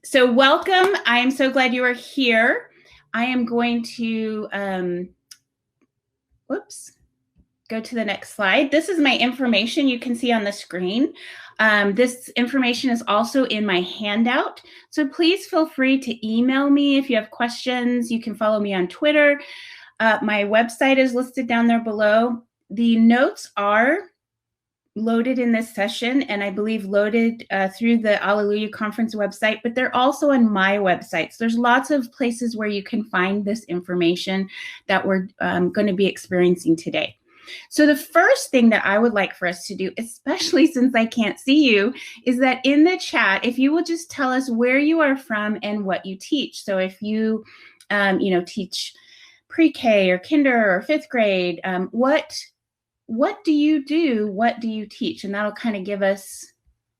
So welcome. I am so glad you are here. I am going to, go to the next slide. This is my information you can see on the screen. This information is also in my handout. So please feel free to email me if you have questions. You can follow me on Twitter. My website is listed down there below. The notes are loaded in this session, and I believe loaded through the Alleluia conference website, but they're also on my website. So there's lots of places where you can find this information that we're going to be experiencing today. So the first thing that I would like for us to do, especially since I can't see you, is that in the chat, if you will just tell us where you are from and what you teach. So if you, teach pre-K or kinder or fifth grade, what do you do? What do you teach? And that'll kind of give us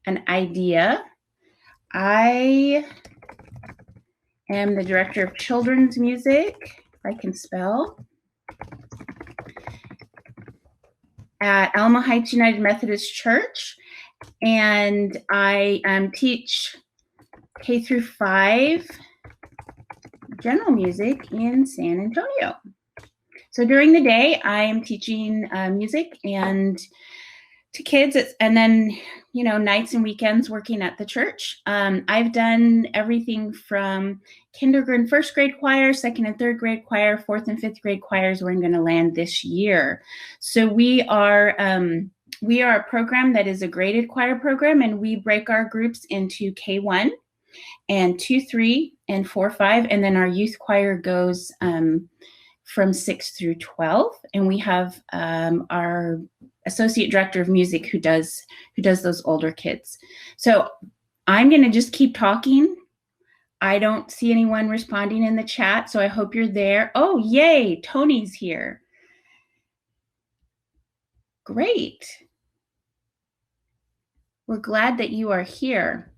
an idea. I am the director of children's music, if I can spell, at Alma Heights United Methodist Church. And I teach K through 5 general music in San Antonio. So during the day, I am teaching music and to kids, and then, nights and weekends working at the church. I've done everything from kindergarten, first grade choir, second and third grade choir, fourth and fifth grade choirs where I'm going to land this year. So we are a program that is a graded choir program, and we break our groups into K1 and 2-3 and 4-5, and then our youth choir goes from 6 through 12, and we have our associate director of music who does those older kids. So I'm going to just keep talking. I don't see anyone responding in the chat, so I hope you're there. Oh, yay, Tony's here. Great. We're glad that you are here.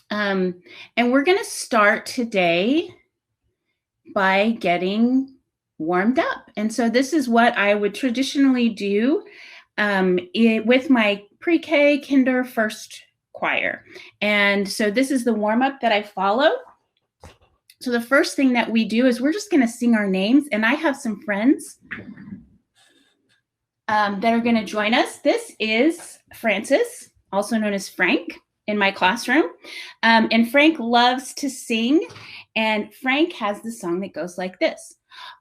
And we're going to start today by getting warmed up. And so this is what I would traditionally do with my pre-K, kinder, first choir. And so this is the warm-up that I follow. So the first thing that we do is we're just going to sing our names. And I have some friends that are going to join us. This is Francis, also known as Frank, in my classroom. And Frank loves to sing. And Frank has the song that goes like this.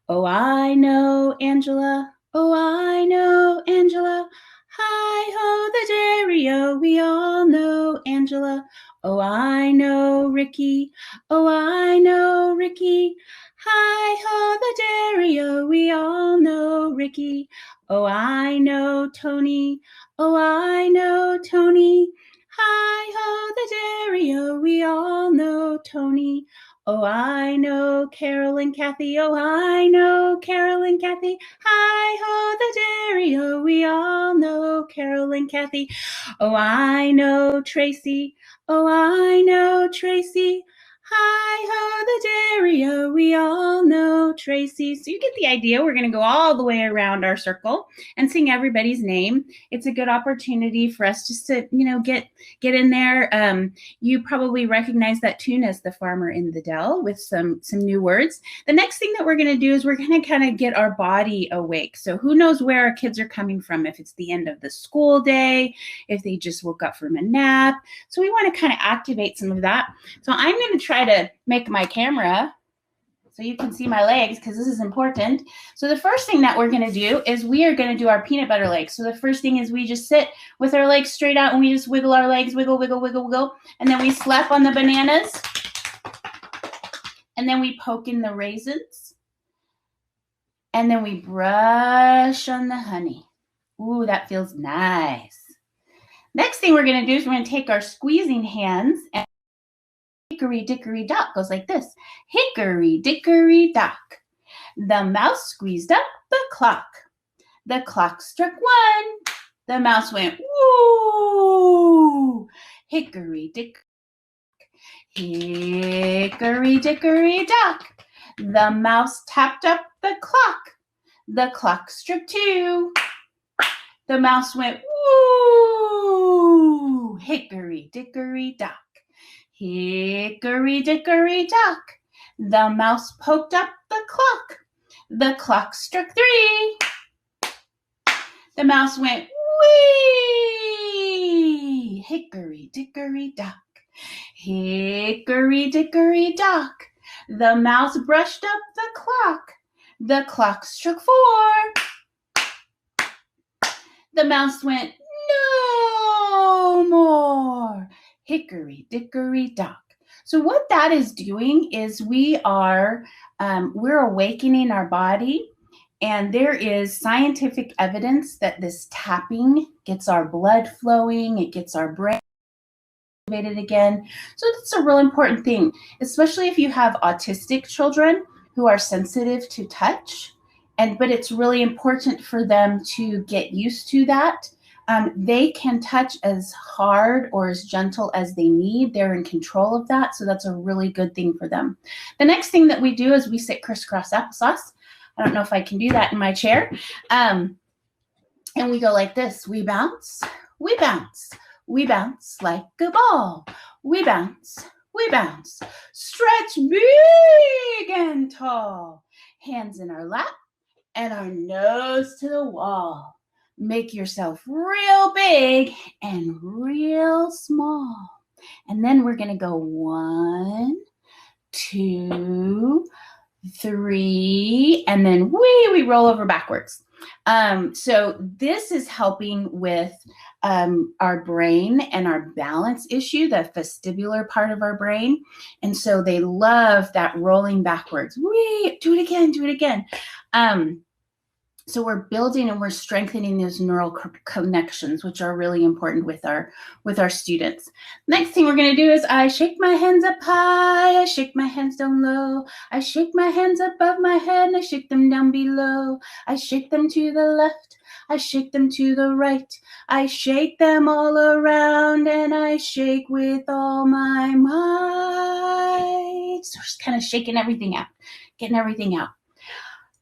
Oh, I know Angela. Oh, I know Angela. Hi-ho, the dairy-o. We all know Angela. Oh, I know Ricky. Oh, I know Ricky. Hi-ho, the dairy-o. We all know Ricky. Oh, I know Tony. Oh, I know Tony. Hi-ho, the dairy-o. We all know Tony. Oh, I know Carol and Kathy. Oh, I know Carol and Kathy. Hi-ho, the dairy-o. We all know Carol and Kathy. Oh, I know Tracy. Oh, I know Tracy. Hi-ho, the dairy-o. We all know Tracy. So you get the idea. We're going to go all the way around our circle and sing everybody's name. It's a good opportunity for us just to, get in there. You probably recognize that tune as The Farmer in the Dell with some new words. The next thing that we're going to do is we're going to kind of get our body awake. So who knows where our kids are coming from, if it's the end of the school day, if they just woke up from a nap. So we want to kind of activate some of that. So I'm going to try to make my camera so you can see my legs, because this is important. So the first thing that we're going to do is we are going to do our peanut butter legs. So the first thing is we just sit with our legs straight out and we just wiggle our legs, wiggle, wiggle, wiggle, wiggle. And then we slap on the bananas. And then we poke in the raisins. And then we brush on the honey. Ooh, that feels nice. Next thing we're going to do is we're going to take our squeezing hands and hickory dickory dock goes like this. Hickory dickory dock. The mouse squeezed up the clock. The clock struck 1. The mouse went woo. Hickory dickory. Hickory dickory dock. The mouse tapped up the clock. The clock struck 2. The mouse went woo. Hickory dickory dock. Hickory dickory dock, the mouse poked up the clock. The clock struck 3. The mouse went, wee! Hickory dickory dock. Hickory dickory dock, the mouse brushed up the clock. The clock struck 4. The mouse went, no more. Hickory dickory dock. So what that is doing is we're awakening our body, and there is scientific evidence that this tapping gets our blood flowing, it gets our brain activated again. So that's a real important thing, especially if you have autistic children who are sensitive to touch. But it's really important for them to get used to that. They can touch as hard or as gentle as they need. They're in control of that, so that's a really good thing for them. The next thing that we do is we sit crisscross applesauce. I don't know if I can do that in my chair. And we go like this. We bounce, we bounce, we bounce like a ball. We bounce, stretch big and tall. Hands in our lap and our nose to the wall. Make yourself real big and real small. And then we're going to go 1, 2, 3, and then we roll over backwards. So this is helping with our brain and our balance issue, the vestibular part of our brain. And so they love that rolling backwards. Do it again. So we're building and we're strengthening those neural connections, which are really important with our students. Next thing we're going to do is I shake my hands up high, I shake my hands down low, I shake my hands above my head, and I shake them down below. I shake them to the left, I shake them to the right, I shake them all around, and I shake with all my might. So we're just kind of shaking everything out, getting everything out.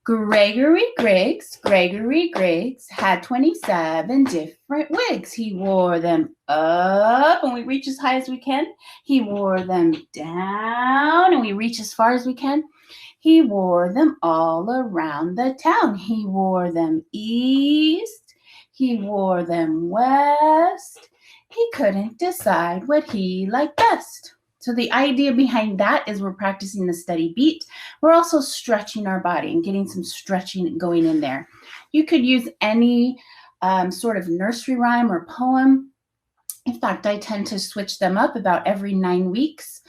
Gregory Griggs had 27 different wigs. He wore them up and we reach as high as we can. He wore them down and we reach as far as we can. He wore them all around the town. He wore them east. He wore them west. He couldn't decide what he liked best. So the idea behind that is we're practicing the steady beat. We're also stretching our body and getting some stretching going in there. You could use any sort of nursery rhyme or poem. In fact, I tend to switch them up about every 9 weeks,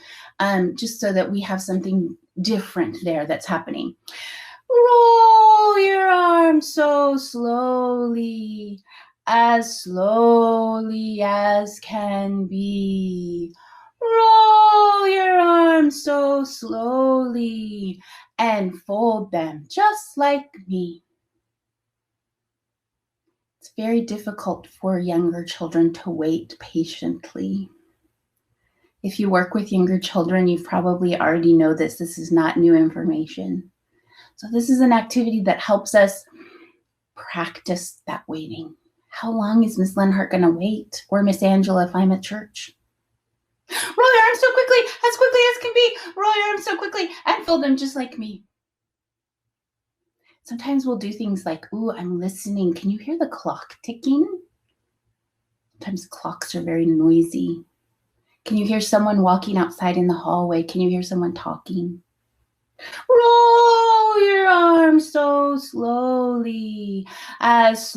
just so that we have something different there that's happening. Roll your arms so slowly as can be. Roll your arms so slowly and fold them just like me. It's very difficult for younger children to wait patiently. If you work with younger children, you probably already know this. This is not new information. So this is an activity that helps us practice that waiting. How long is Miss Leonhardt going to wait? Or Miss Angela if I'm at church? Roll your arms so quickly as can be. Roll your arms so quickly and fold them just like me. Sometimes we'll do things like, ooh, I'm listening. Can you hear the clock ticking? Sometimes clocks are very noisy. Can you hear someone walking outside in the hallway? Can you hear someone talking? Roll your arms so slowly as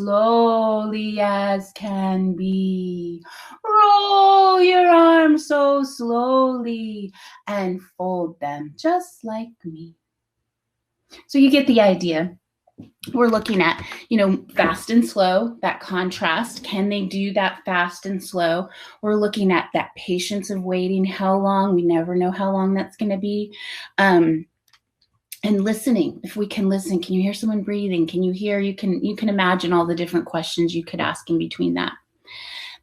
can be. Roll your arms so slowly and fold them just like me. So you get the idea. We're looking at, fast and slow, that contrast. Can they do that fast and slow? We're looking at that patience of waiting. How long? We never know how long that's going to be. And listening, if we can listen, can you hear someone breathing? Can you hear, you can imagine all the different questions you could ask in between that.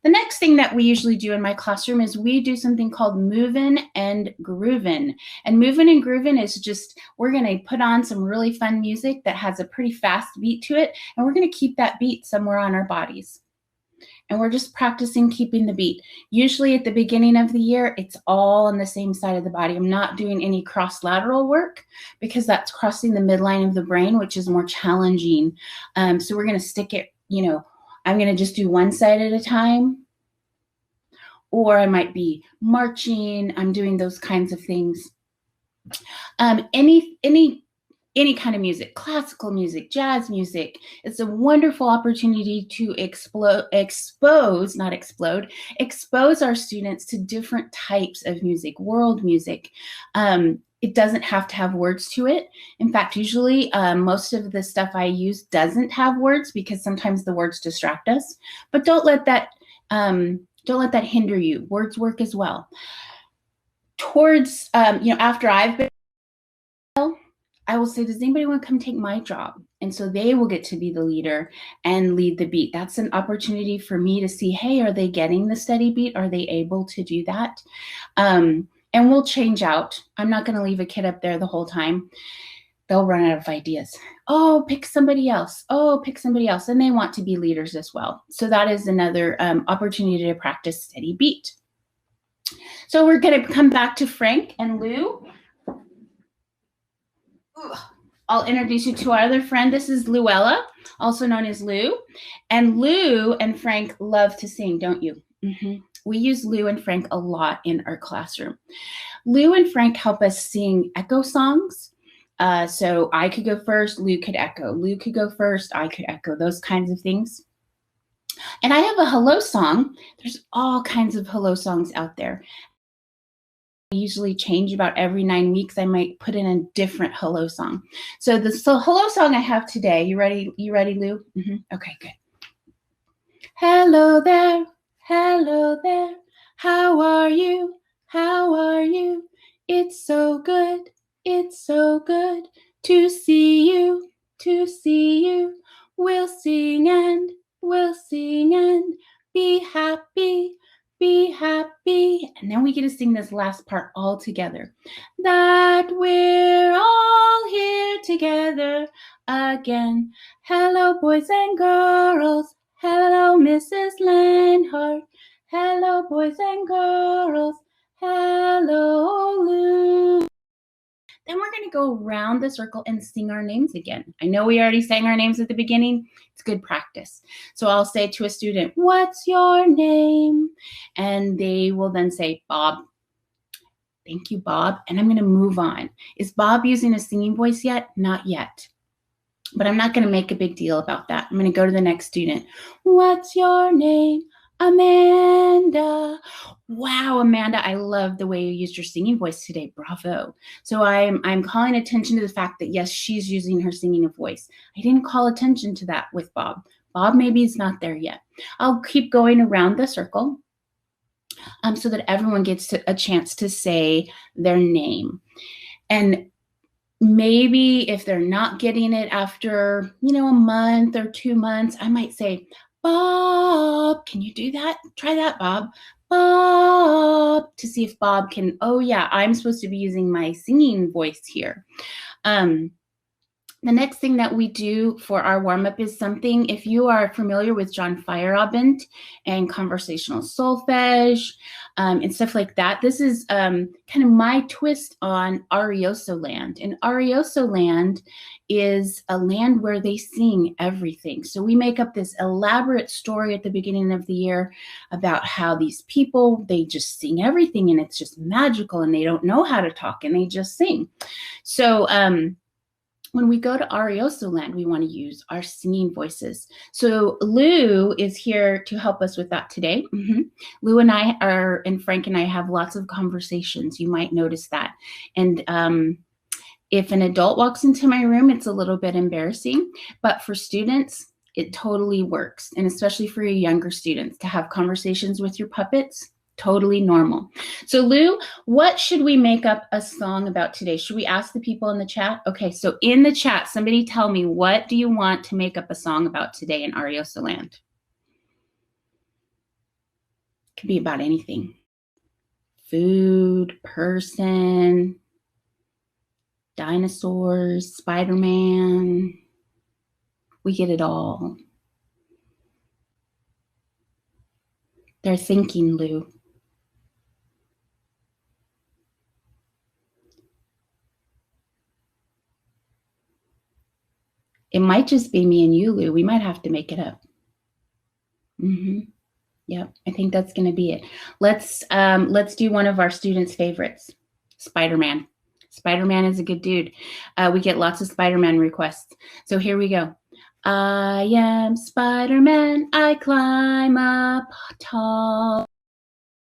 The next thing that we usually do in my classroom is we do something called movin' and groovin'. And movin' and groovin' is just, we're going to put on some really fun music that has a pretty fast beat to it, and we're going to keep that beat somewhere on our bodies. and we're just practicing keeping the beat. Usually at the beginning of the year, it's all on the same side of the body. I'm not doing any cross-lateral work because that's crossing the midline of the brain, which is more challenging. So we're going to stick it, I'm going to just do one side at a time, or I might be marching. I'm doing those kinds of things. Any kind of music, classical music, jazz music. It's a wonderful opportunity to expose our students to different types of music, world music. It doesn't have to have words to it. In fact, usually most of the stuff I use doesn't have words because sometimes the words distract us. But don't let that hinder you. Words work as well. Towards after I've been, I will say, does anybody want to come take my job? And so they will get to be the leader and lead the beat. That's an opportunity for me to see, hey, are they getting the steady beat? Are they able to do that? And we'll change out. I'm not going to leave a kid up there the whole time. They'll run out of ideas. Oh, pick somebody else. Oh, pick somebody else. And they want to be leaders as well. So that is another opportunity to practice steady beat. So we're going to come back to Frank and Lou. I'll introduce you to our other friend. This is Luella, also known as Lou. And Lou and Frank love to sing, don't you? We use Lou and Frank a lot in our classroom. Lou and Frank help us sing echo songs. So I could go first, Lou could echo. Lou could go first, I could echo, those kinds of things. And I have a hello song. There's all kinds of hello songs out there. I usually change about every 9 weeks. I might put in a different hello song. So the hello song I have today, you ready, Lou? Okay, good. Hello there, how are you, it's so good to see you, we'll sing and be happy, and then we get to sing this last part all together. That we're all here together again. Hello, boys and girls. Hello, Mrs. Leonhardt. Hello, boys and girls. Hello, Lou. Then we're going to go around the circle and sing our names again. I know we already sang our names at the beginning. It's good practice. So I'll say to a student, what's your name? And they will then say, Bob. Thank you, Bob. And I'm going to move on. Is Bob using a singing voice yet? Not yet. But I'm not going to make a big deal about that. I'm going to go to the next student. What's your name? Amanda. Wow, Amanda, I love the way you used your singing voice today. Bravo. So I'm calling attention to the fact that, yes, she's using her singing voice. I didn't call attention to that with Bob. Bob maybe is not there yet. I'll keep going around the circle so that everyone gets a chance to say their name. And maybe if they're not getting it after, a month or 2 months, I might say, Bob, can you do that? Try that, Bob. Bob, to see if Bob can, oh yeah, I'm supposed to be using my singing voice here. The next thing that we do for our warm-up is something, if you are familiar with John Feyerabend and conversational solfege and stuff like that, this is kind of my twist on Arioso land. And Arioso land is a land where they sing everything. So we make up this elaborate story at the beginning of the year about how these people, they just sing everything and it's just magical and they don't know how to talk and they just sing. So, when we go to Arioso land, we want to use our singing voices. So Lou is here to help us with that today. Lou and and Frank and I have lots of conversations. You might notice that. And if an adult walks into my room, it's a little bit embarrassing. But for students, it totally works. And especially for your younger students, to have conversations with your puppets, totally normal. So Lou, what should we make up a song about today? Should we ask the people in the chat? Okay, so in the chat, somebody tell me, what do you want to make up a song about today in Arioso land? It could be about anything. Food, person, dinosaurs, Spider-Man. We get it all. They're thinking, Lou. It might just be me and you, Lou. We might have to make it up. Yep, I think that's going to be it. Let's do one of our students' favorites, Spider-Man. Spider-Man is a good dude. We get lots of Spider-Man requests. So here we go. I am Spider-Man. I climb up tall.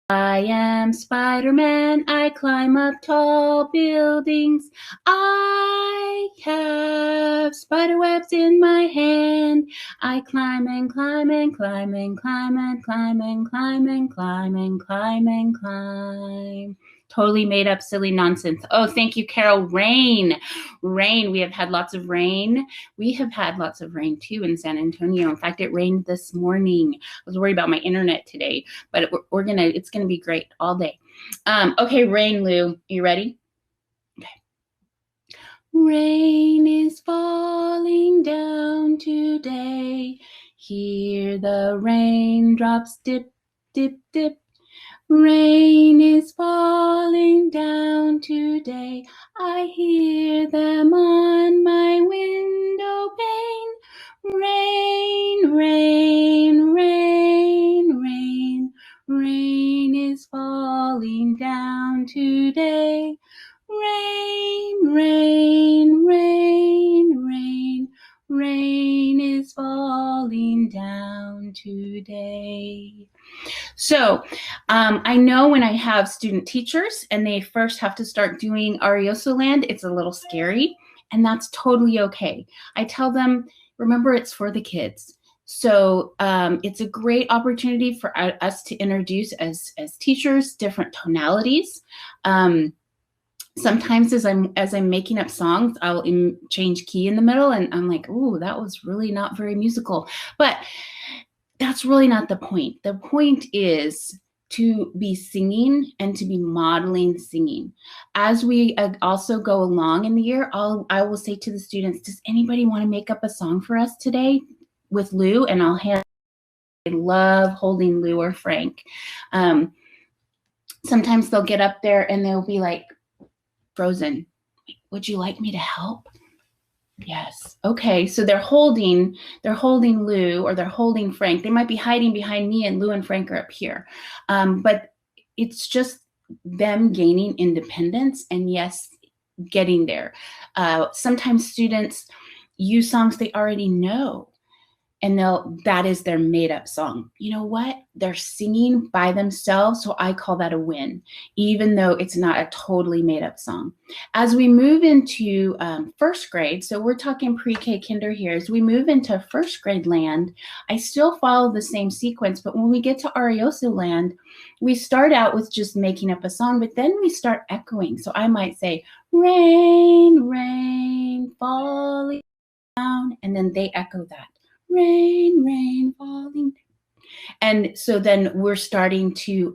I am Spider-Man. I climb up tall buildings. I have spider webs in my hand. I climb and climb and climb and climb and climb and climb and climb and climb and climb. Totally made up silly nonsense. Oh, thank you, Carol. Rain. Rain. We have had lots of rain. We have had lots of rain too in San Antonio. In fact, it rained this morning. I was worried about my internet today, but it's gonna be great all day. Okay, rain, Lou. You ready? Okay. Rain is falling down today. Hear the raindrops dip, dip, dip. Rain is falling down today. I hear them on my window pane. Rain, rain, rain, rain. Rain is falling down today. Rain, rain, rain, rain. Rain is falling down today. So I know when I have student teachers and they first have to start doing Arioso Land, it's a little scary, and that's totally okay. I tell them, remember, it's for the kids. So it's a great opportunity for us to introduce as teachers different tonalities. Sometimes as I'm making up songs, I'll change key in the middle, and I'm like, ooh, that was really not very musical. But that's really not the point. The point is to be singing and to be modeling singing. As we also go along in the year, I will say to the students, does anybody want to make up a song for us today with Lou? And I'll hand. I love holding Lou or Frank. Sometimes they'll get up there and they'll be like frozen. Would you like me to help? Yes. Okay. So they're holding Lou, or they're holding Frank. They might be hiding behind me, and Lou and Frank are up here. But it's just them gaining independence and, yes, getting there. Sometimes students use songs they already know, and that is their made up song. You know what? They're singing by themselves, so I call that a win, even though it's not a totally made up song. As we move into first grade, so we're talking pre-K kinder here, as we move into first grade land, I still follow the same sequence, but when we get to Arioso land, we start out with just making up a song, but then we start echoing. So I might say, rain, rain, falling down, and then they echo that. Rain, rain, falling. And so then we're starting to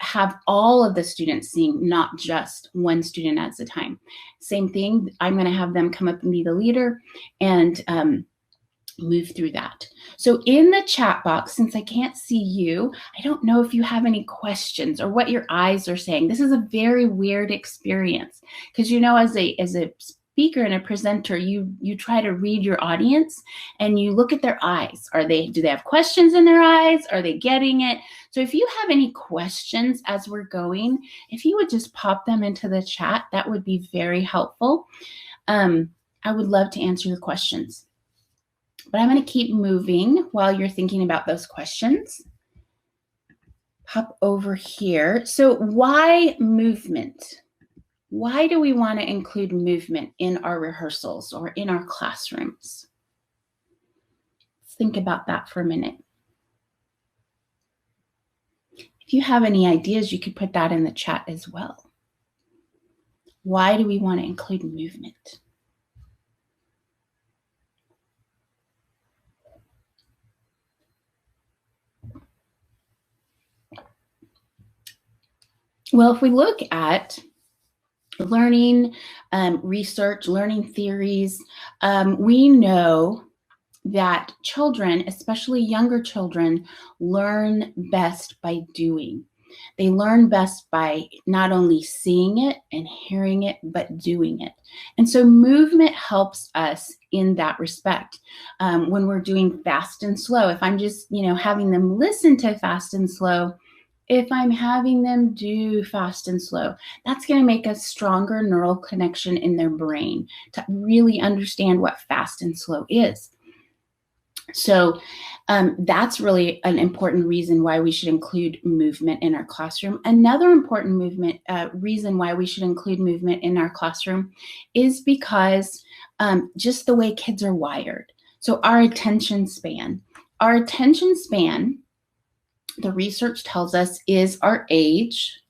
have all of the students sing, not just one student at a time. Same thing, I'm going to have them come up and be the leader and move through that. So in the chat box, since I can't see you, I don't know if you have any questions or what your eyes are saying. This is a very weird experience because, you know, as a speaker and a presenter, you try to read your audience and you look at their eyes. Do they have questions in their eyes? Are they getting it? So if you have any questions as we're going, if you would just pop them into the chat, that would be very helpful. I would love to answer your questions. But I'm going to keep moving while you're thinking about those questions. Hop over here. So why movement? Why do we want to include movement in our rehearsals or in our classrooms? Let's think about that for a minute. If you have any ideas, you could put that in the chat as well. Why do we want to include movement? Well, if we look at learning research, learning theories, we know that children, especially younger children, learn best by doing. They learn best by not only seeing it and hearing it, but doing it. And so movement helps us in that respect. When we're doing fast and slow, if I'm just, having them listen to fast and slow, if I'm having them do fast and slow, that's going to make a stronger neural connection in their brain to really understand what fast and slow is. So that's really an important reason why we should include movement in our classroom. Another important reason why we should include movement in our classroom is because just the way kids are wired. So our attention span, the research tells us, is our age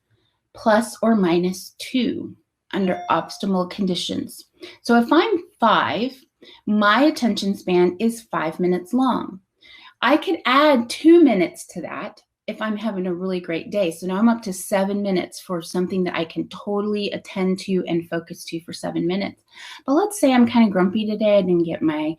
plus or minus 2 under optimal conditions. So if I'm 5, my attention span is 5 minutes long. I could add 2 minutes to that if I'm having a really great day. So now I'm up to 7 minutes for something that I can totally attend to and focus to for 7 minutes. But let's say I'm kind of grumpy today. I didn't get my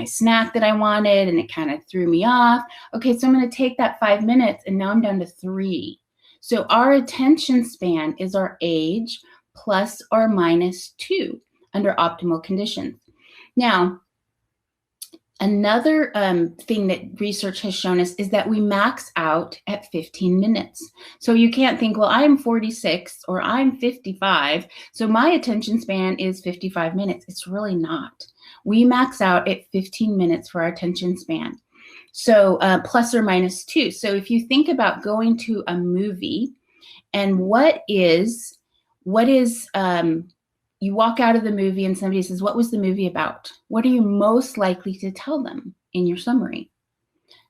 snack that I wanted, and it kind of threw me off. Okay, so I'm going to take that 5 minutes, and now I'm down to 3. So our attention span is our age plus or minus 2 under optimal conditions. Now, another thing that research has shown us is that we max out at 15 minutes. So you can't think, well, I'm 46 or I'm 55, so my attention span is 55 minutes. It's really not. We max out at 15 minutes for our attention span. So plus or minus 2. So if you think about going to a movie, and what is you walk out of the movie and somebody says, what was the movie about? What are you most likely to tell them in your summary?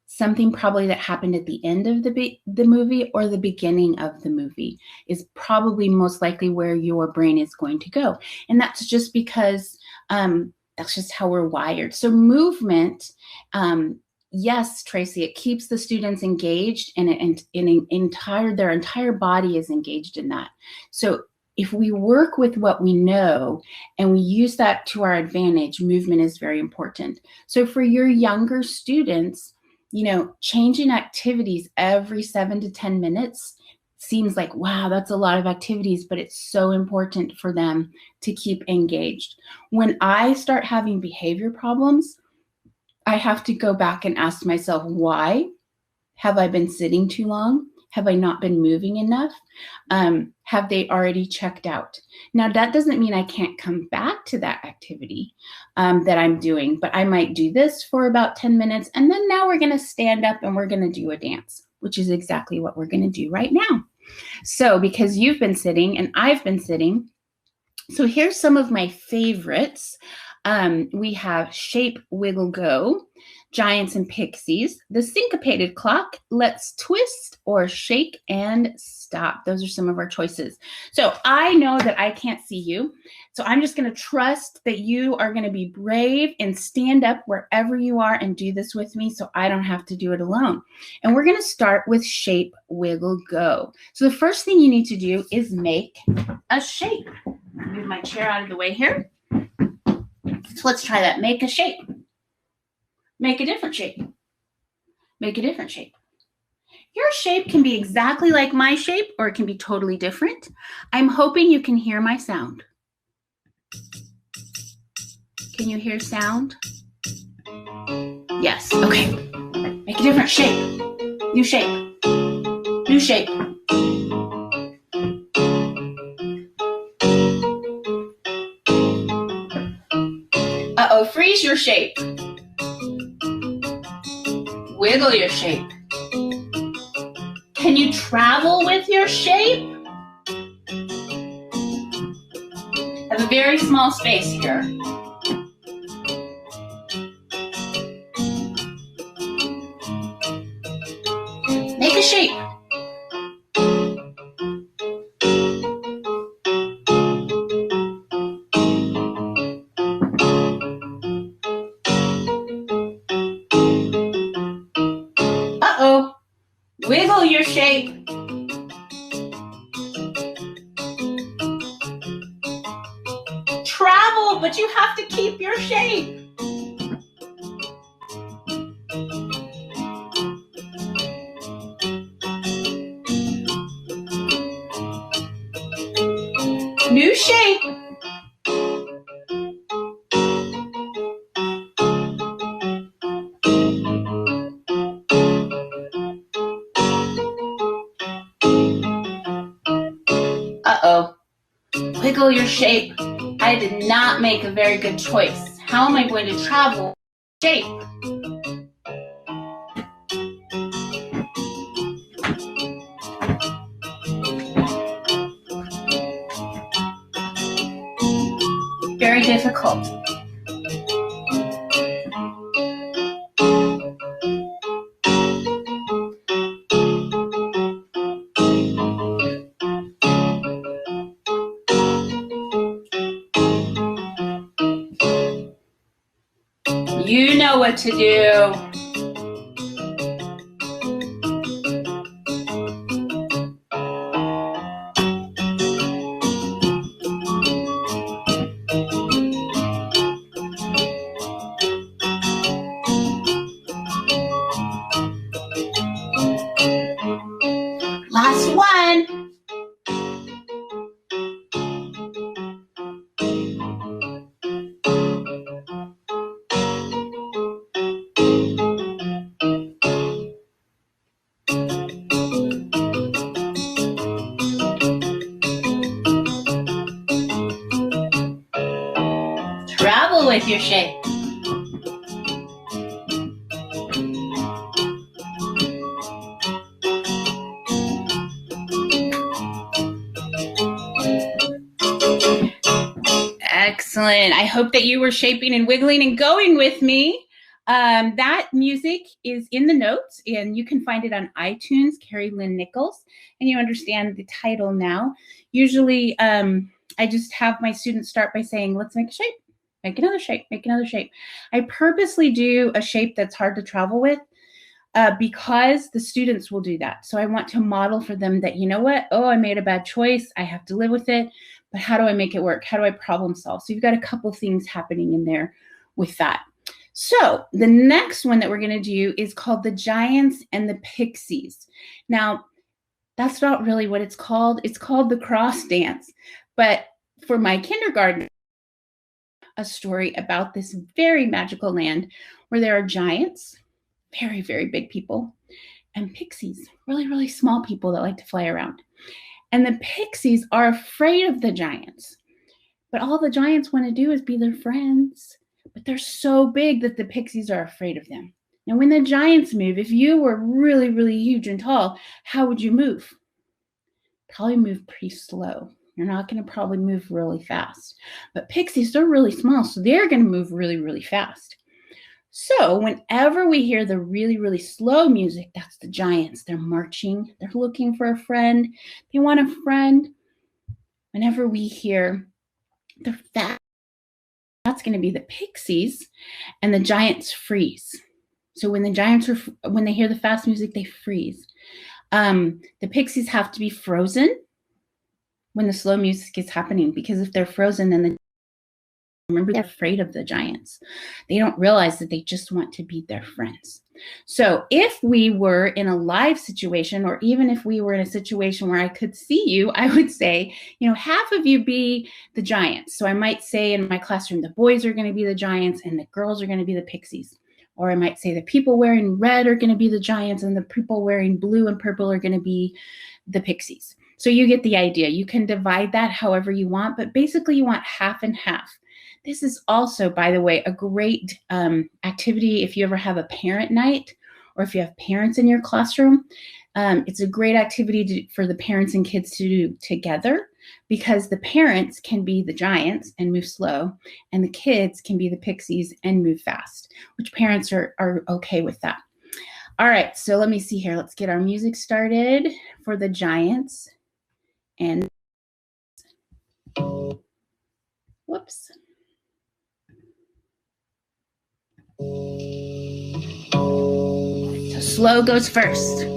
Something probably that happened at the end of the movie or the beginning of the movie is probably most likely where your brain is going to go. And that's just because that's just how we're wired. So movement, yes, Tracy, it keeps the students engaged, and their entire body is engaged in that. So if we work with what we know and we use that to our advantage, movement is very important. So for your younger students, changing activities every 7 to 10 minutes seems like, wow, that's a lot of activities, but it's so important for them to keep engaged. When I start having behavior problems, I have to go back and ask myself, why? Have I been sitting too long? Have I not been moving enough? Have they already checked out? Now, that doesn't mean I can't come back to that activity that I'm doing, but I might do this for about 10 minutes, and then now we're going to stand up and we're going to do a dance, which is exactly what we're going to do right now. So because you've been sitting and I've been sitting, so here's some of my favorites. We have Shape, Wiggle, Go, Giants and Pixies, The Syncopated Clock, Let's Twist, or Shake and Stop. Those are some of our choices. So I know that I can't see you, so I'm just going to trust that you are going to be brave and stand up wherever you are and do this with me so I don't have to do it alone. And we're going to start with Shape, Wiggle, Go. So the first thing you need to do is make a shape. Move my chair out of the way here. So let's try that. Make a shape. Make a different shape. Make a different shape. Your shape can be exactly like my shape, or it can be totally different. I'm hoping you can hear my sound. Can you hear sound? Yes. Okay. Make a different shape. New shape. New shape. Uh-oh, freeze your shape. Wiggle your shape. Can you travel with your shape? I have a very small space here. Make a shape. Uh-oh. Wiggle your shape. Travel, but you have to keep your shape. Wiggle your shape. I did not make a very good choice. How am I going to travel shape? Very difficult. You know what to do. Last one. Travel with your shape. Excellent. I hope that you were shaping and wiggling and going with me. That music is in the notes, and you can find it on iTunes, Carrie Lynn Nichols, and you understand the title now. Usually, I just have my students start by saying, let's make a shape, make another shape, make another shape. I purposely do a shape that's hard to travel with because the students will do that. So I want to model for them that, you know what? Oh, I made a bad choice. I have to live with it. But how do I make it work? How do I problem solve? So you've got a couple things happening in there with that. So the next one that we're going to do is called the Giants and the Pixies. Now, that's not really what it's called. It's called the cross dance. But for my kindergarten, a story about this very magical land where there are giants, very, very big people, and pixies, really, really small people that like to fly around. And the pixies are afraid of the giants, but all the giants want to do is be their friends. But they're so big that the pixies are afraid of them. Now, when the giants move, if you were really, really huge and tall, how would you move? Probably move pretty slow. You're not going to probably move really fast. But pixies, they're really small, so they're going to move really, really fast. So whenever we hear the really, really slow music, that's the giants. They're marching. They're looking for a friend. They want a friend. Whenever we hear the fast, that's going to be the pixies, and the giants freeze. So when the giants when they hear the fast music, they freeze. The pixies have to be frozen when the slow music is happening, because if they're frozen, then remember, they're afraid of the giants. They don't realize that they just want to be their friends. So if we were in a live situation, or even if we were in a situation where I could see you, I would say, you know, half of you be the giants. So I might say in my classroom, the boys are going to be the giants and the girls are going to be the pixies. Or I might say the people wearing red are going to be the giants and the people wearing blue and purple are going to be the pixies. So you get the idea. You can divide that however you want, but basically you want half and half. This is also, by the way, a great activity if you ever have a parent night or if you have parents in your classroom. It's a great activity for the parents and kids to do together, because the parents can be the giants and move slow, and the kids can be the pixies and move fast, which parents are okay with that. All right, so let me see here. Let's get our music started for the giants. And whoops. So slow goes first.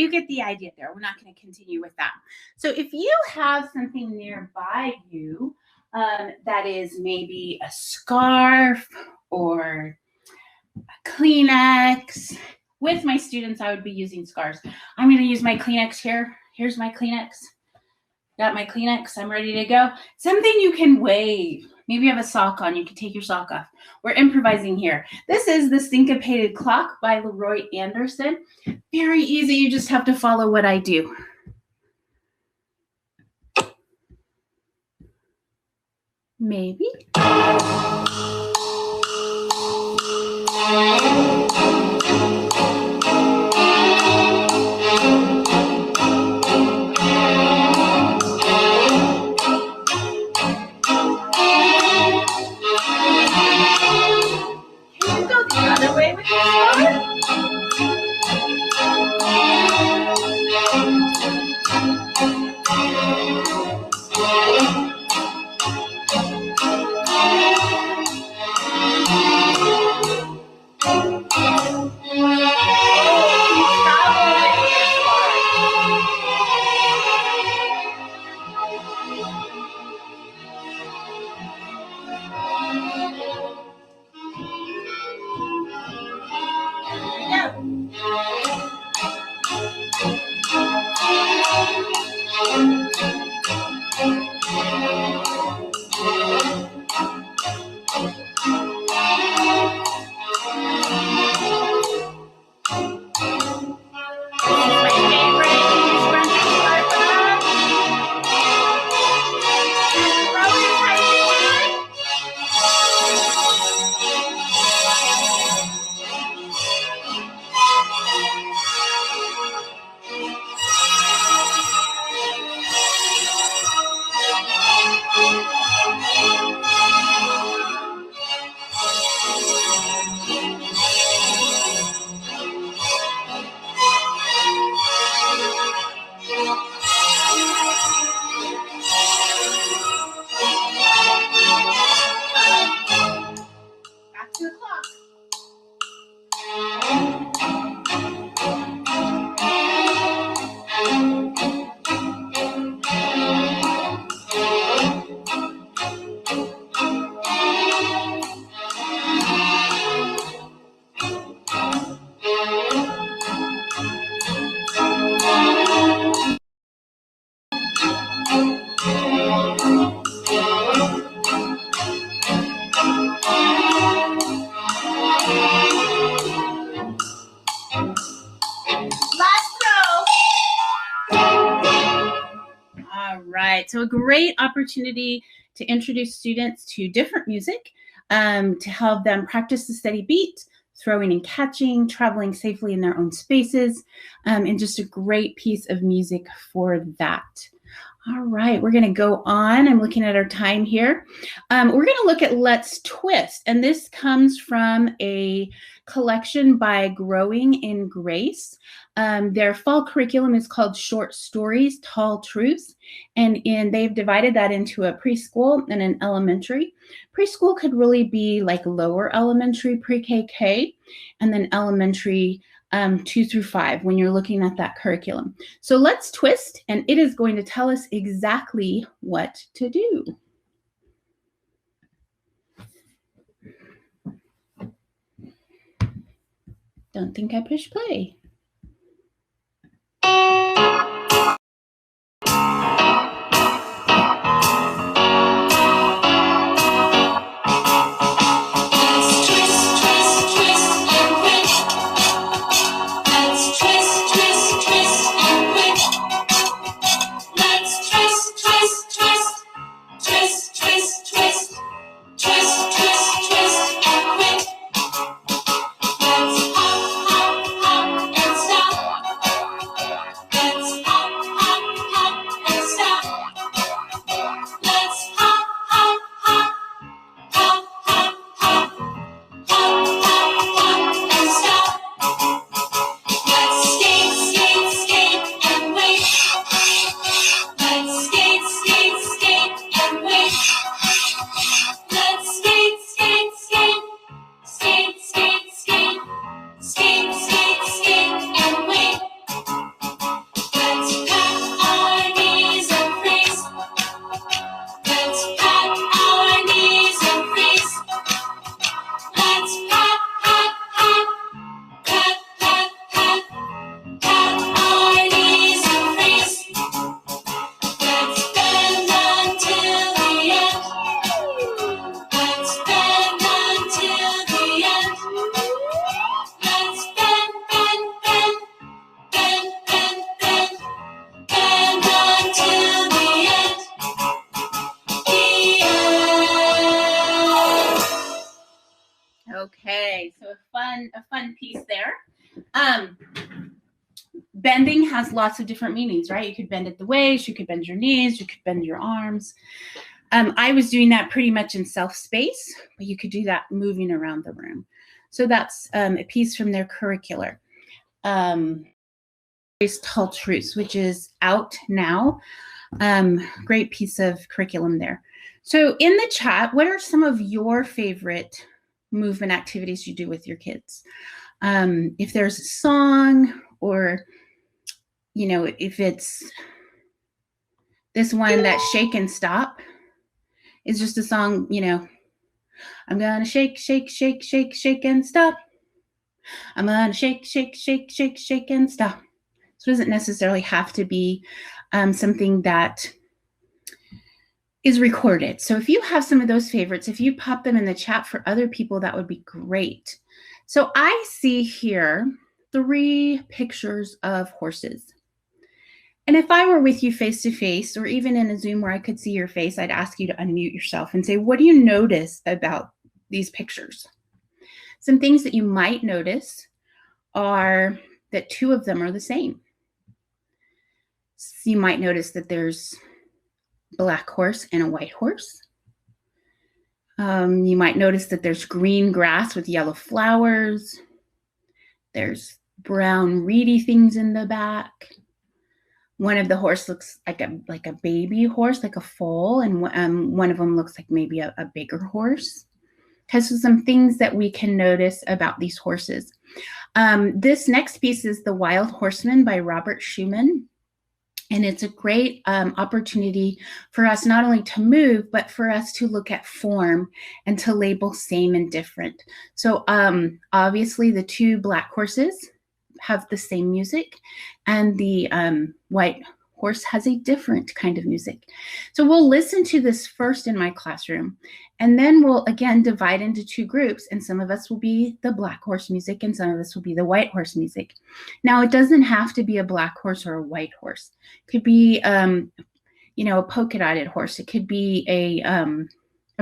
you get the idea there. We're not going to continue with that. So if you have something nearby you that is maybe a scarf or a Kleenex, with my students, I would be using scarves. I'm going to use my Kleenex here. Here's my Kleenex. Got my Kleenex. I'm ready to go. Something you can wave. Maybe you have a sock on. You can take your sock off. We're improvising here. This is The Syncopated Clock by Leroy Anderson. Very easy. You just have to follow what I do. Maybe. So a great opportunity to introduce students to different music, to help them practice the steady beat, throwing and catching, traveling safely in their own spaces, and just a great piece of music for that. All right, we're going to go on. I'm looking at our time here. We're going to look at Let's Twist, and this comes from a collection by Growing in Grace. Their fall curriculum is called Short Stories, Tall Truths, and they've divided that into a preschool and an elementary. Preschool could really be like lower elementary, pre-KK, and then elementary 2 through 5 when you're looking at that curriculum. So let's twist, and it is going to tell us exactly what to do. Don't think I pushed play. fun piece there. Bending has lots of different meanings, right? You could bend at the waist, you could bend your knees, you could bend your arms. I was doing that pretty much in self-space, but you could do that moving around the room. So that's a piece from their curricular. Tall Truths, which is out now. Great piece of curriculum there. So in the chat, what are some of your favorite movement activities you do with your kids? If there's a song, or, you know, if it's this one, that Shake and Stop is just a song, you know, I'm gonna shake, shake, shake, shake, shake and stop. I'm gonna shake, shake, shake, shake, shake and stop. So it doesn't necessarily have to be something that is recorded. So if you have some of those favorites, if you pop them in the chat for other people, that would be great. So I see here 3 pictures of horses. And if I were with you face to face, or even in a Zoom where I could see your face, I'd ask you to unmute yourself and say, what do you notice about these pictures? Some things that you might notice are that 2 of them are the same. So you might notice that there's a black horse and a white horse. You might notice that there's green grass with yellow flowers. There's brown reedy things in the back. One of the horse looks like a baby horse, like a foal, and one of them looks like maybe a bigger horse. Okay, so some things that we can notice about these horses. This next piece is The Wild Horseman by Robert Schumann. And it's a great opportunity for us not only to move, but for us to look at form and to label same and different. So obviously the 2 black horses have the same music, and the white horse has a different kind of music. So we'll listen to this first in my classroom, and then we'll again divide into 2 groups, and some of us will be the black horse music and some of us will be the white horse music. Now, it doesn't have to be a black horse or a white horse. It could be you know, a polka dotted horse. It could be a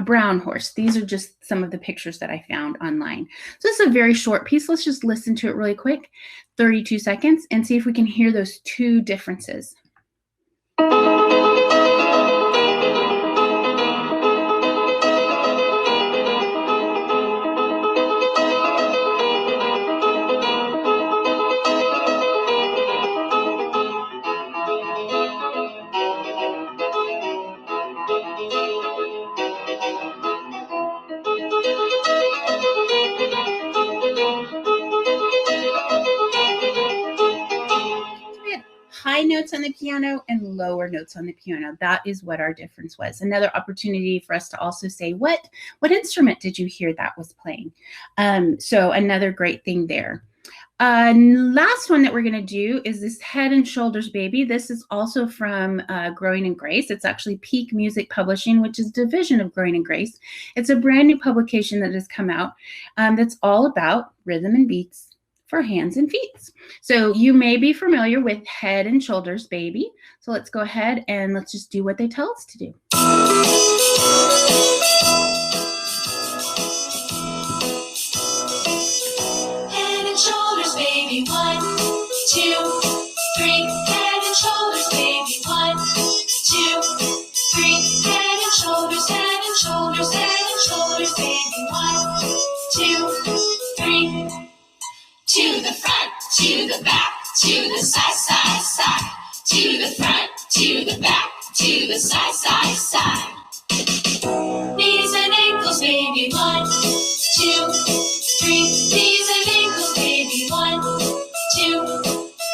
brown horse. These are just some of the pictures that I found online. So this is a very short piece. Let's just listen to it really quick, 32 seconds, and see if we can hear those 2 differences. High notes on the piano and lower notes on the piano. That is what our difference was. Another opportunity for us to also say, what instrument did you hear that was playing? So another great thing there. Last one that we're going to do is this Head and Shoulders Baby. This is also from Growing in Grace. It's actually Peak Music Publishing, which is a division of Growing in Grace. It's a brand new publication that has come out that's all about rhythm and beats for hands and feet. So you may be familiar with Head and Shoulders Baby. So let's go ahead and let's just do what they tell us to do. Head and shoulders, baby, 1, 2, 3. Head and shoulders, baby, 1, 2, 3. Head and shoulders, head and shoulders, head and shoulders, baby, 1, 2, 3. To the front, to the back, to the side, side, side. To the front, to the back, to the side, side, side. Knees and ankles, baby, 1, 2, 3. Knees and ankles, baby, 1, 2,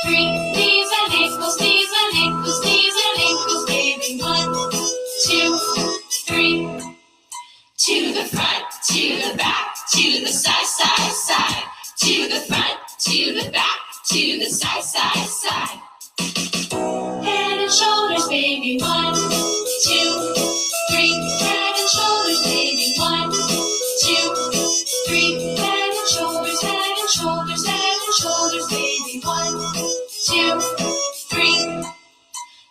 3. Knees and ankles, knees and ankles, knees and ankles, baby, 1, 2, 3. To the front, to the back, to the side, side, side. To the front, to the back, to the side, side, side. Head and shoulders, baby, 1, 2, 3. Head and shoulders, baby, 1, 2, 3. Head and shoulders, head and shoulders, head and shoulders, baby, 1, 2, 3.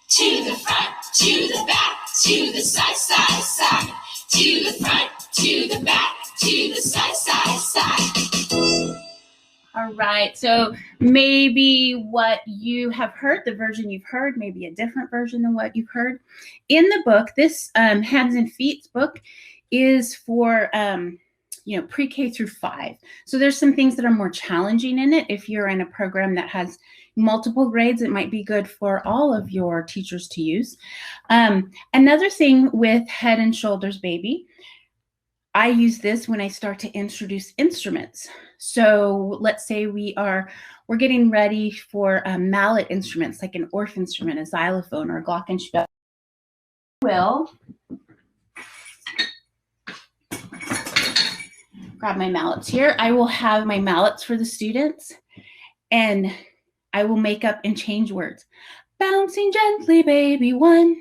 To the front, to the back, to the side, side, side. To the front, to the back, to the side, side, side. right. So maybe what you have heard, the version you've heard, maybe a different version than what you've heard. In the book, this Hands and Feet book is for pre-K through 5. So there's some things that are more challenging in it. If you're in a program that has multiple grades, it might be good for all of your teachers to use. Another thing with Head and Shoulders Baby, I use this when I start to introduce instruments. So let's say we're getting ready for mallet instruments, like an Orff instrument, a xylophone, or a glockenspiel. Will grab my mallets here. I will have my mallets for the students, and I will make up and change words. Bouncing gently, baby, 1,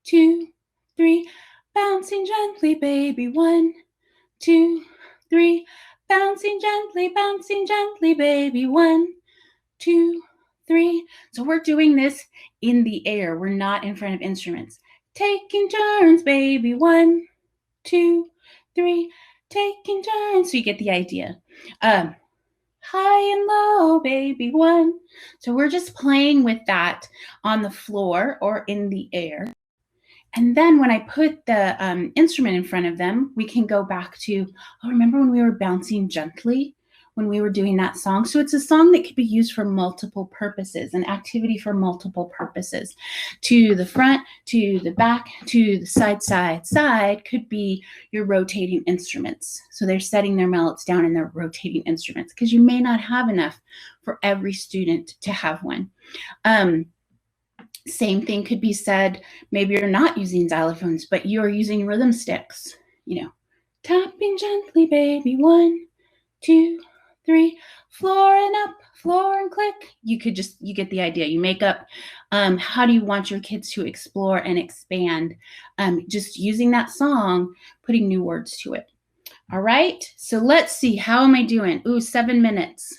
2, 3. Bouncing gently, baby, 1, 2, 3. Bouncing gently, baby, 1, 2, 3. So we're doing this in the air. We're not in front of instruments. Taking turns, baby, 1, 2, 3. Taking turns. So you get the idea. High and low, baby, 1. So we're just playing with that on the floor or in the air. And then when I put the instrument in front of them, we can go back to, remember when we were bouncing gently when we were doing that song? So it's a song that could be used for multiple purposes, an activity for multiple purposes. To the front, to the back, to the side, side could be your rotating instruments. So they're setting their mallets down and they're rotating instruments because you may not have enough for every student to have one. Same thing could be said, maybe you're not using xylophones, but you're using rhythm sticks, tapping gently, baby, 1, 2, 3, floor and up, floor and click. You get the idea. You make up, how do you want your kids to explore and expand? Just using that song, putting new words to it. All right, so let's see, how am I doing? 7 minutes.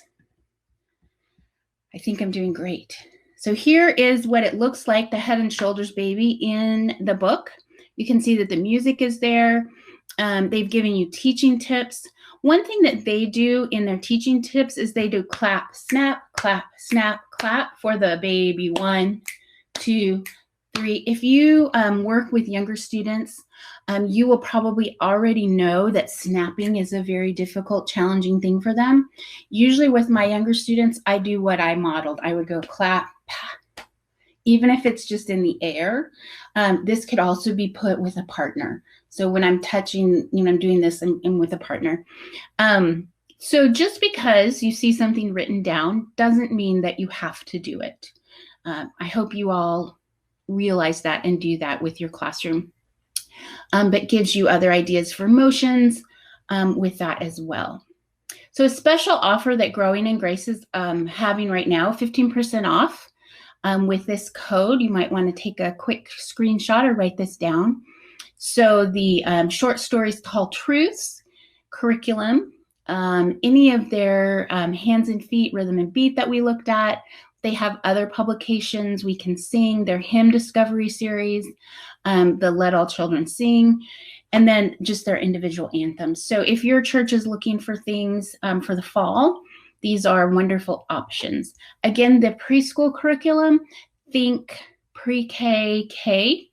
I think I'm doing great. So here is what it looks like, the Head and Shoulders Baby in the book. You can see that the music is there. They've given you teaching tips. One thing that they do in their teaching tips is they do clap, snap, clap, snap, clap for the baby. 1, 2, 3. If you work with younger students, you will probably already know that snapping is a very difficult, challenging thing for them. Usually with my younger students, I do what I modeled. I would go clap, even if it's just in the air. This could also be put with a partner. So when I'm touching, I'm doing this, I'm with a partner. So just because you see something written down doesn't mean that you have to do it. I hope you all realize that and do that with your classroom. But gives you other ideas for motions with that as well. So a special offer that Growing in Grace is having right now, 15% off. With this code, you might want to take a quick screenshot or write this down. So the short stories called Truths curriculum, any of their Hands and Feet, Rhythm and Beat that we looked at. They have other publications. We Can Sing, their hymn discovery series, the Let All Children Sing, and then just their individual anthems. So if your church is looking for things for the fall, these are wonderful options. Again, the preschool curriculum, think pre-K, K,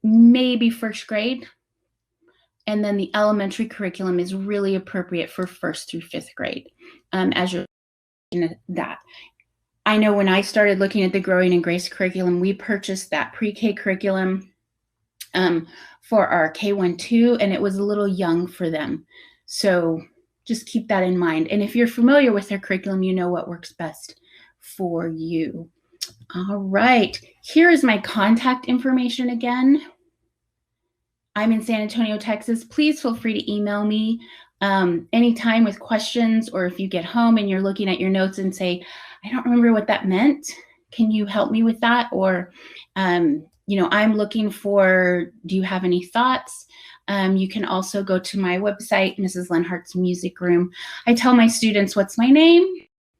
maybe first grade. And then the elementary curriculum is really appropriate for 1st through 5th grade as you're looking at that. I know when I started looking at the Growing in Grace curriculum, we purchased that pre-K curriculum for our K1-2, and it was a little young for them. So just keep that in mind. And if you're familiar with their curriculum, you know what works best for you. All right, here is my contact information again. I'm in San Antonio, Texas. Please feel free to email me anytime with questions, or if you get home and you're looking at your notes and say, I don't remember what that meant. Can you help me with that? Or, I'm looking for, do you have any thoughts? You can also go to my website, Mrs. Leonhardt's Music Room. I tell my students, what's my name?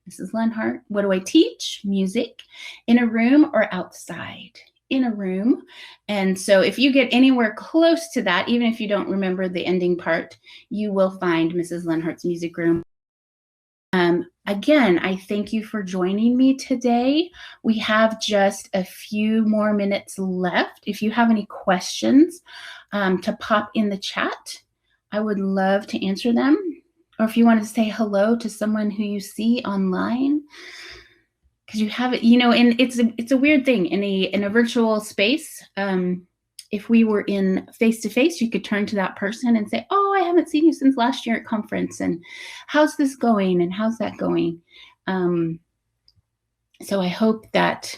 Mrs. Leonhardt. What do I teach? Music. In a room or outside? In a room. And so if you get anywhere close to that, even if you don't remember the ending part, you will find Mrs. Leonhardt's Music Room. Again, I thank you for joining me today. We have just a few more minutes left. If you have any questions, to pop in the chat, I would love to answer them. Or if you want to say hello to someone who you see online, because you have it, and it's a weird thing in a virtual space. If we were in face to face, you could turn to that person and say, "Oh, I haven't seen you since last year at conference, and how's this going? And how's that going?" So I hope that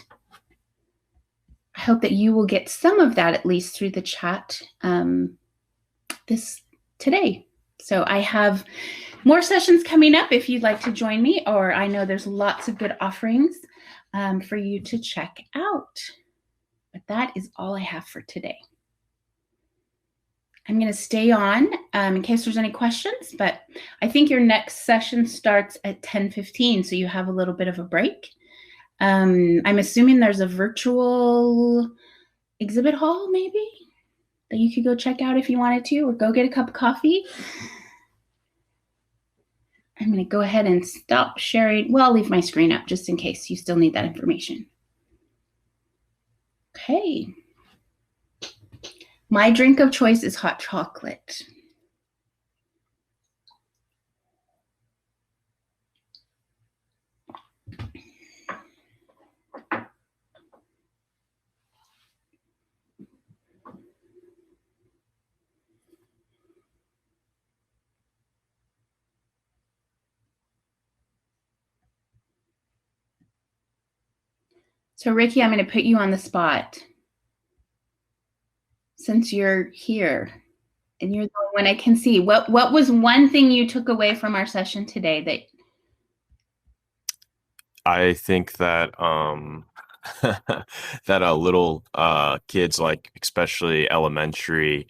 you will get some of that at least through the chat today. So I have more sessions coming up if you'd like to join me, or I know there's lots of good offerings for you to check out. But that is all I have for today. I'm going to stay on in case there's any questions, but I think your next session starts at 10:15, so you have a little bit of a break. I'm assuming there's a virtual exhibit hall maybe that you could go check out if you wanted to, or go get a cup of coffee. I'm going to go ahead and stop sharing. Well, I'll leave my screen up just in case you still need that information. Okay. My drink of choice is hot chocolate. So Ricky, I'm going to put you on the spot. Since you're here and you're the one I can see, what was one thing you took away from our session today that I think that that little kids, like especially elementary,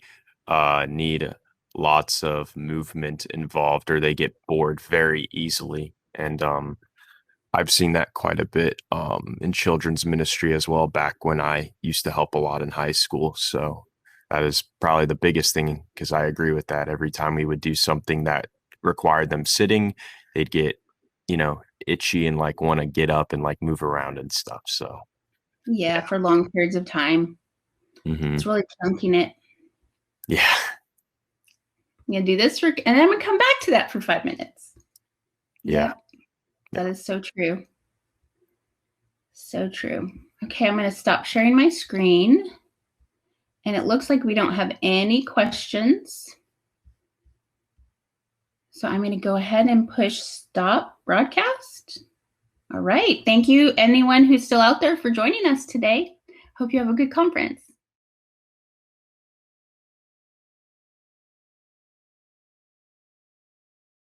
need lots of movement involved, or they get bored very easily. And I've seen that quite a bit in children's ministry as well, back when I used to help a lot in high school. So that is probably the biggest thing, because I agree with that. Every time we would do something that required them sitting, they'd get, itchy and like want to get up and like move around and stuff. So yeah, for long periods of time. It's really chunking it. Yeah. I'm gonna do this and then I'm gonna come back to that for 5 minutes. Yeah. That is so true. So true. Okay, I'm gonna stop sharing my screen. And it looks like we don't have any questions. So I'm going to go ahead and push stop broadcast. All right. Thank you, anyone who's still out there, for joining us today. Hope you have a good conference.